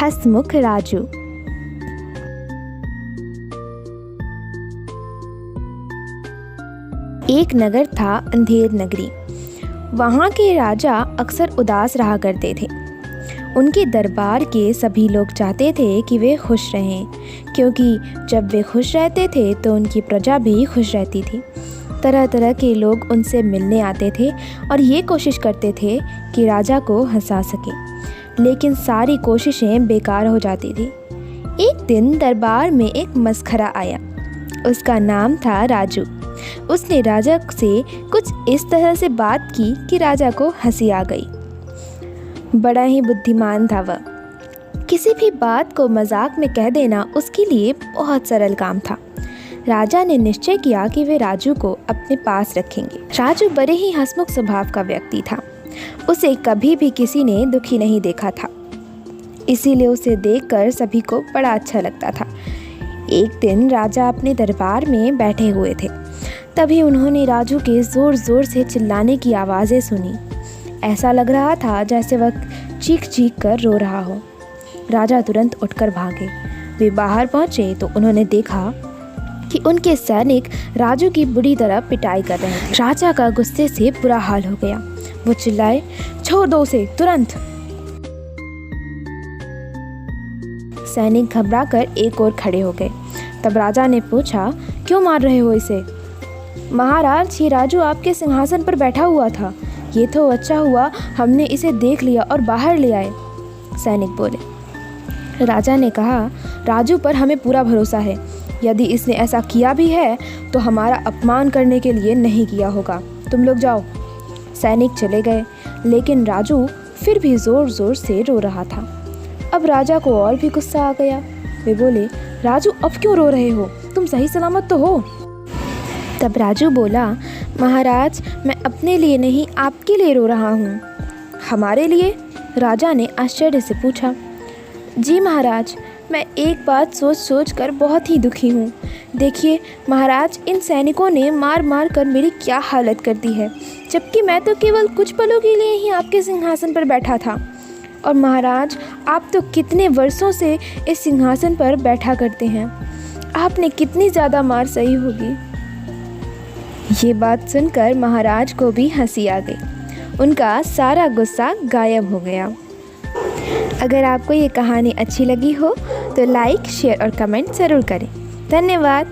हंसमुख राजू। एक नगर था अंधेर नगरी। वहाँ के राजा अक्सर उदास रहा करते थे। उनके दरबार के सभी लोग चाहते थे कि वे खुश रहें, क्योंकि जब वे खुश रहते थे तो उनकी प्रजा भी खुश रहती थी। तरह तरह के लोग उनसे मिलने आते थे और ये कोशिश करते थे कि राजा को हंसा सकें, लेकिन सारी कोशिशें बेकार हो जाती थी। एक दिन दरबार में एक मस्खरा आया। उसका नाम था राजू। उसने राजा से कुछ इस तरह से बात की कि राजा को हंसी आ गई। बड़ा ही बुद्धिमान था वह। किसी भी बात को मजाक में कह देना उसके लिए बहुत सरल काम था। राजा ने निश्चय किया कि वे राजू को अपने पास रखेंगे। राजू बड़े ही हंसमुख स्वभाव का व्यक्ति था। उसे कभी भी किसी ने दुखी नहीं देखा था, इसीलिए उसे देखकर सभी को बड़ा अच्छा लगता था। एक दिन राजा अपने दरबार में बैठे हुए थे। तभी उन्होंने राजू के ज़ोर ज़ोर से चिल्लाने की आवाज़ें सुनी। ऐसा लग रहा था जैसे वह चीख चीख कर रो रहा हो। राजा तुरंत उठकर भागे। वे बाहर पहुँचे तो उन्होंने देखा कि उनके सैनिक राजू की बुरी तरह पिटाई कर रहे थे। राजा का गुस्से से बुरा हाल हो गया। वो चिल्लाए, छोड़ दो उसे तुरंत। सैनिक घबराकर एक ओर खड़े हो गए। तब राजा ने पूछा, क्यों मार रहे हो इसे? महाराज, ये राजू आपके सिंहासन पर बैठा हुआ था। ये तो अच्छा हुआ हमने इसे देख लिया और बाहर ले आए, सैनिक बोले। राजा ने कहा, राजू पर हमें पूरा भरोसा है। यदि इसने ऐसा किया भी है तो हमारा अपमान करने के लिए नहीं किया होगा। तुम लोग जाओ। सैनिक चले गए, लेकिन राजू फिर भी ज़ोर ज़ोर से रो रहा था। अब राजा को और भी गुस्सा आ गया। वे बोले, राजू अब क्यों रो रहे हो? तुम सही सलामत तो हो? तब राजू बोला, महाराज, मैं अपने लिए नहीं आपके लिए रो रहा हूँ। हमारे लिए? राजा ने आश्चर्य से पूछा। जी महाराज, मैं एक बात सोच सोच कर बहुत ही दुखी हूँ। देखिए महाराज, इन सैनिकों ने मार मार कर मेरी क्या हालत कर दी है, जबकि मैं तो केवल कुछ पलों के लिए ही आपके सिंहासन पर बैठा था। और महाराज, आप तो कितने वर्षों से इस सिंहासन पर बैठा करते हैं। आपने कितनी ज़्यादा मार सही होगी। ये बात सुनकर महाराज को भी हंसी आ गई। उनका सारा गुस्सा गायब हो गया। अगर आपको ये कहानी अच्छी लगी हो तो लाइक, शेयर और कमेंट ज़रूर करें। धन्यवाद।